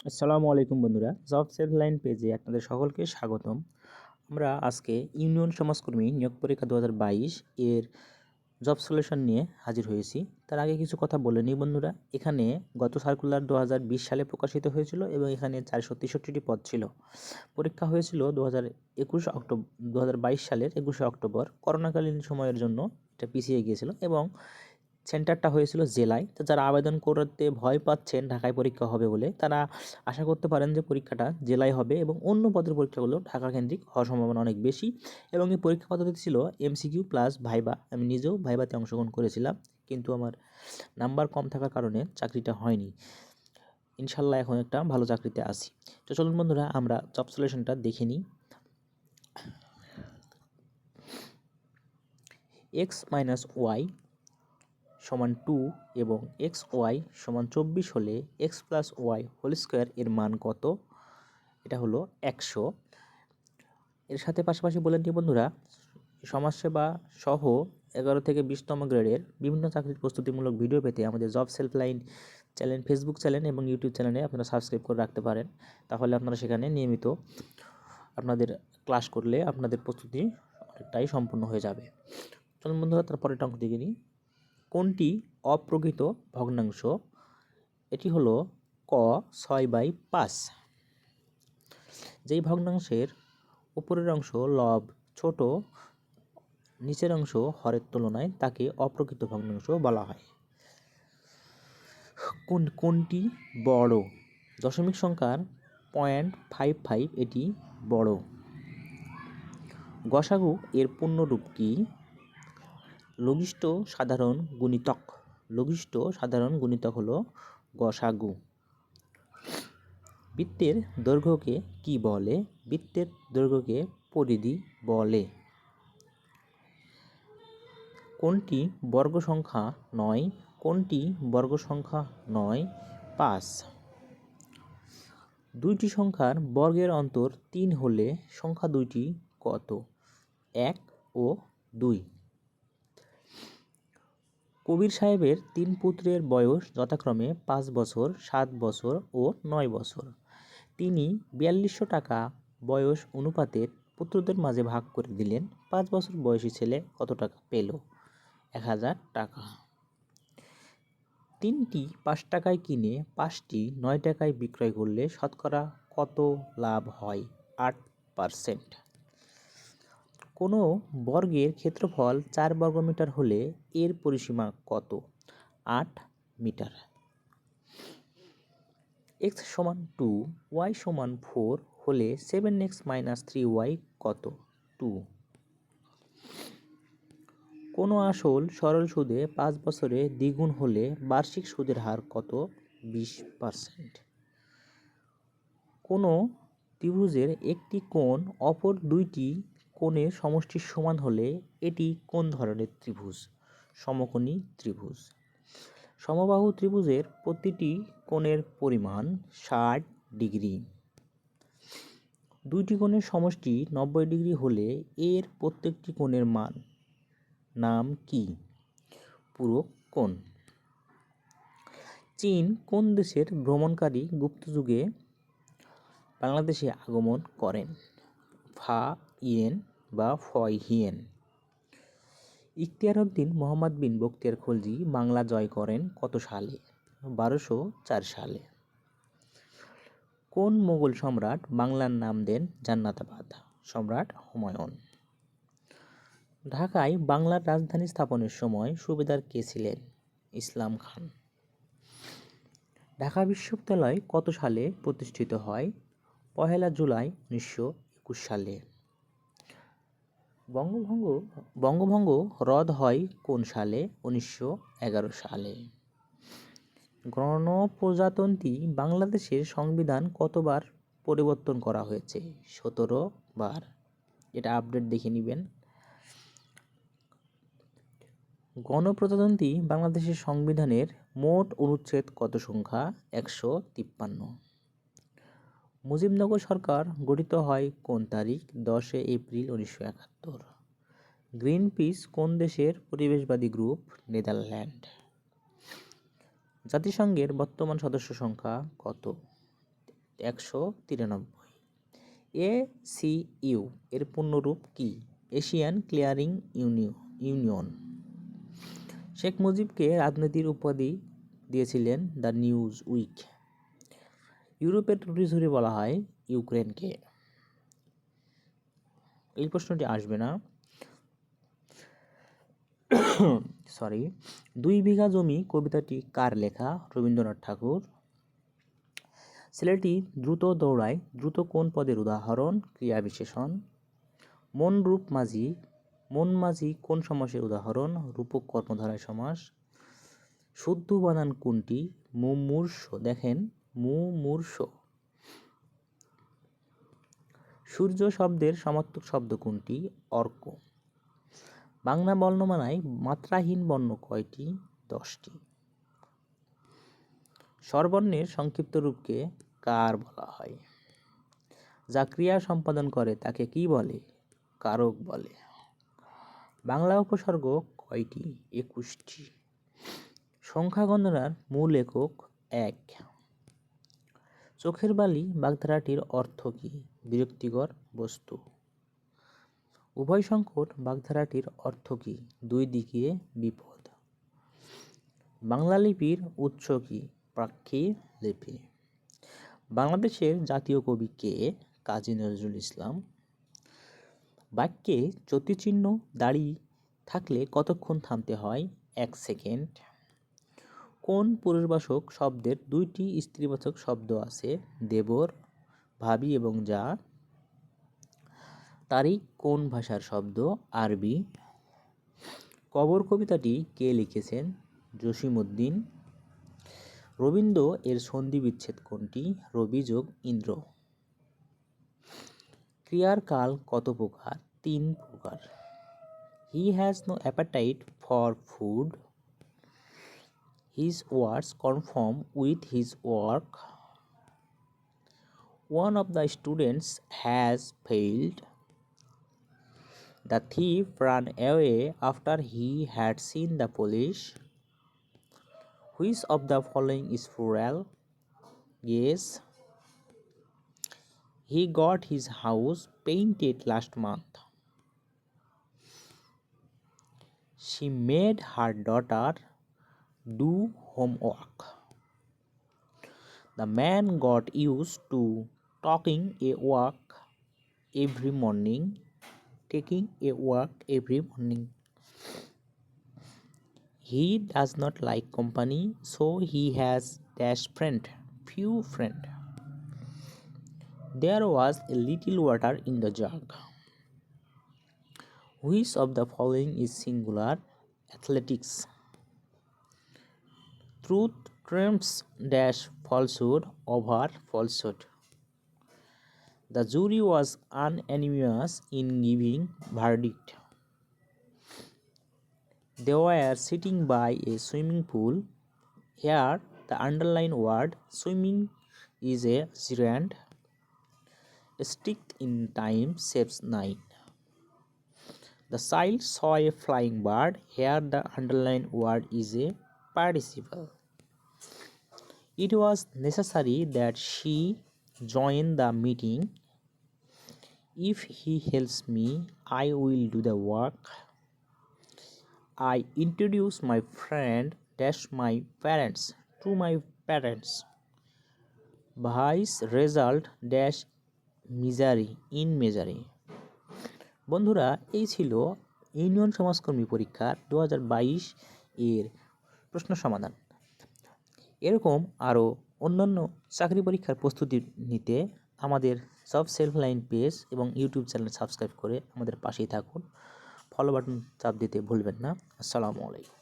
আসসালামু আলাইকুম বন্ধুরা, জব সেলফ লাইন পেজে আপনাদের সকলকে স্বাগতম। আমরা আজকে ইউনিয়ন সমাজকর্মী নিয়োগ পরীক্ষা 2022 এর জব সলিউশন নিয়ে হাজির হয়েছি। তার আগে কিছু কথা বলে নিই বন্ধুরা। এখানে গত সার্কুলার 2020 সালে প্রকাশিত হয়েছিল এবং এখানে 463টি পদ ছিল। পরীক্ষা হয়েছিল 2022 সালের 21শে অক্টোবর। করোনাকালীন সময়ের জন্য এটা পিছিয়ে গিয়েছিল এবং সেন্টারটা হয়েছিল জেলায়। তো যারা আবেদন করতে ভয় পাচ্ছেন ঢাকায় পরীক্ষা হবে বলে, তারা আশা করতে পারেন যে পরীক্ষাটা জেলায় হবে এবং অন্য পদের পরীক্ষাগুলো ঢাকা কেন্দ্রিক হওয়ার সম্ভাবনা অনেক বেশি। এবং এই পরীক্ষা পদ্ধতি ছিল এমসিকিউ প্লাস ভাইবা। আমি নিজেও ভাইবাতে অংশগ্রহণ করেছিলাম, কিন্তু আমার নাম্বার কম থাকার কারণে চাকরিটা হয়নি। ইনশাল্লাহ এখন একটা ভালো চাকরিতে আছি। তো চলুন বন্ধুরা, আমরা জব সলিউশনটা দেখে নিই। x মাইনাস ওয়াই সমান 2 এবং এক্স ওয়াই সমান 24 হলে X plus Y whole square এর মান কত? এটা হলো 100। এর সাথে পাশাপাশি বলে দিই বন্ধুরা, সমাজসেবা সহ 11 থেকে 20তম গ্রেডের বিভিন্ন চাকরির প্রস্তুতিমূলক ভিডিও পেতে আমাদের job self line channel, Facebook channel এবং ইউটিউব চ্যানেলে আপনারা সাবস্ক্রাইব করে রাখতে পারেন। তাহলে আপনারা সেখানে নিয়মিত আপনাদের ক্লাস করলে আপনাদের প্রস্তুতি অনেকটাই সম্পূর্ণ হয়ে যাবে। চলুন বন্ধুরা, তারপরের অঙ্ক দেখে নিই। কোনটি অপ্রকৃত ভগ্নাংশ? এটি হলো ক 6/5। যেই ভগ্নাংশের উপরের অংশ লব ছোট, নিচের অংশ হরের তুলনায়, তাকে অপ্রকৃত ভগ্নাংশ বলা হয়। কোনটি বড়? দশমিক সংখ্যার 0.55 এটি বড়। গসাগু এর পূর্ণরূপ কি? লঘিষ্ঠ সাধারণ গুণিতক। লঘিষ্ঠ সাধারণ গুণিতক হলো গসাগু। বৃত্তের দৈর্ঘ্যকে কি বলে? বৃত্তের দৈর্ঘ্যকে পরিধি বলে। কোনটি বর্গ সংখ্যা নয়? কোনটি বর্গ সংখ্যা নয়? 5। দুইটি সংখ্যার বর্গের অন্তর 3 হলে সংখ্যা দুইটি কত? 1 ও 2। কবির সাহেবের 3 পুত্রের বয়স যথাক্রমে 5 বছর, 7 বছর ও 9 বছর। তিনি 4200 টাকা বয়স অনুপাতে পুত্রদের মাঝে ভাগ করে দিলেন। 5 বছর বয়সী ছেলে কত টাকা পেল? 1000 টাকা। 3টি 5 টাকায় কিনে 5টি 9 টাকায় বিক্রয় করলে শতকরা কত লাভ হয়? 8%। কোনো বর্গের ক্ষেত্রফল 4 বর্গমিটার হলে এর পরিসীমা কত? 8 মিটার। x সমান 2, y সমান 4 হলে 7x মাইনাস 3y কত? 2। কোনো আসল সরল সুদে 5 বছরে দ্বিগুণ হলে বার্ষিক সুদের হার কত? 20%। কোনো ত্রিভুজের একটি কোণ অপর দুইটি কোণের সমষ্টির সমান হলে এটি কোন ধরনের ত্রিভুজ? সমকোণী ত্রিভুজ। সমবাহু ত্রিভুজের প্রতিটি কোণের পরিমাণ 60 ডিগ্রি। দুইটি কোণের সমষ্টি 90 ডিগ্রি হলে এর প্রত্যেকটি কোণের নাম কি? পূরক কোণ। চীন কোন দেশের ভ্রমণকারী গুপ্তযুগে বাংলাদেশে আগমন করেন? ফা ইয়েন বা ফয় হিয়েন। ইখতিয়ার উদ্দিন মোহাম্মদ বিন বখতিয়ার খলজি বাংলা জয় করেন কত সালে? 1204 সালে। কোন মোগল সম্রাট বাংলার নাম দেন জান্নাতাবাদ? সম্রাট হুমায়ুন। ঢাকায় বাংলার রাজধানী স্থাপনের সময় সুবেদার কে ছিলেন? ইসলাম খান। ঢাকা বিশ্ববিদ্যালয় কত সালে প্রতিষ্ঠিত হয়? 1 জুলাই 1921 সালে। বঙ্গভঙ্গ রদ হয় কোন সালে? 1911 সালে। গণপ্রজাতন্ত্রী বাংলাদেশের সংবিধান কতবার পরিবর্তন করা হয়েছে? 17 বার। এটা আপডেট দেখে নেবেন। গণপ্রজাতন্ত্রী বাংলাদেশের সংবিধানের মোট অনুচ্ছেদ কত সংখ্যা? 153। মুজিবনগর সরকার গঠিত হয় কোন তারিখ? 10 এপ্রিল 1971। গ্রিনপিস কোন দেশের পরিবেশবাদী গ্রুপ? নেদারল্যান্ড। জাতিসংঘের বর্তমান সদস্য সংখ্যা কত? 193। ACU এর পূর্ণরূপ কি? Asian clearing union. শেখ মুজিবকে রাজনীতির উপাধি দিয়েছিলেন দ্য নিউজ উইক। ইউরোপের টুটিঝুরি বলা হয় ইউক্রেনকে। এই প্রশ্নটি আসবে না। সরি। 2 বিঘা জমি কবিতাটি কার লেখা? রবীন্দ্রনাথ ঠাকুর। ছেলেটি দ্রুত দৌড়ায়, দ্রুত কোন পদের উদাহরণ? ক্রিয়া বিশেষণ। মন মাঝি কোন সমাসের উদাহরণ? রূপক কর্মধারয় সমাস। শুদ্ধ বানান কোনটি? মুমূর্ষ। দেখেন, মুমূর্ষ। সূর্য শব্দের সমার্থক শব্দ কোনটি? অর্ক। বাংলা বর্ণমালায় মাত্রাহীন বর্ণ কয়টি? 10টি। স্বরবর্ণের সংক্ষিপ্ত রূপকে কার বলা হয়? যা ক্রিয়া সম্পাদন করে তাকে কি বলে? কারক বলে। বাংলা উপসর্গ কয়টি? 21টি। সংখ্যা গণনার মূল একক 1। চোখের বালি বাগধারাটির অর্থ কি? বিরক্তিকর বস্তু। উভয় সংকট বাগধারাটির অর্থ কি? 2 দিকে বিপদ। বাংলা লিপির উৎস কি? প্রাকৃ লিপি। বাংলাদেশের জাতীয় কবি কে? কাজী নজরুল ইসলাম। বাক্যে জ্যোতিচিহ্ন দাঁড়িয়ে থাকলে কতক্ষণ থামতে হয়? 1 সেকেন্ড। কোন পুরুষবাচক শব্দের 2টি স্ত্রীবাচক শব্দ আছে? দেবর, ভাবি এবং যা। তারিখ কোন ভাষার শব্দ? আরবি। কবর কবিতাটি কে লিখেছেন? জসিমউদ্দিন। রবীন্দ্র এর সন্ধি বিচ্ছেদ কোনটি? রবি যোগ ইন্দ্র। ক্রিয়ার কাল কত প্রকার? 3 প্রকার। He has no appetite for food. His words conform with his work. One of the students has failed. The thief ran away after he had seen the police. Which of the following is plural? Yes. He got his house painted last month. She made her daughter do homework. The man got used to taking a walk every morning. He does not like company, so he has few friends. There was a little water in the jug. Which of the following is singular? Athletics. Truth trumps falsehood over falsehood. The jury was unanimous in giving verdict. They were sitting by a swimming pool. Here, the underlined word swimming is a gerund. Stick in time saves 9. The child saw a flying bird. Here, the underlined word is a participle. It was necessary that she join the meeting. If he helps me, I will do the work. I introduce my friend my parents to my parents. Vice result misery. বন্ধুরা, এই ছিল union সমাজকর্মী পরীক্ষার 2022 এর প্রশ্ন সমাধান। এরকম আরও অন্যান্য চাকরি পরীক্ষার প্রস্তুতি নিতে আমাদের জব সেলফ লাইন পেজ এবং ইউটিউব চ্যানেল সাবস্ক্রাইব করে আমাদের পাশেই থাকুন। ফলো বাটন চাপ দিতে ভুলবেন না। আসসালামু আলাইকুম।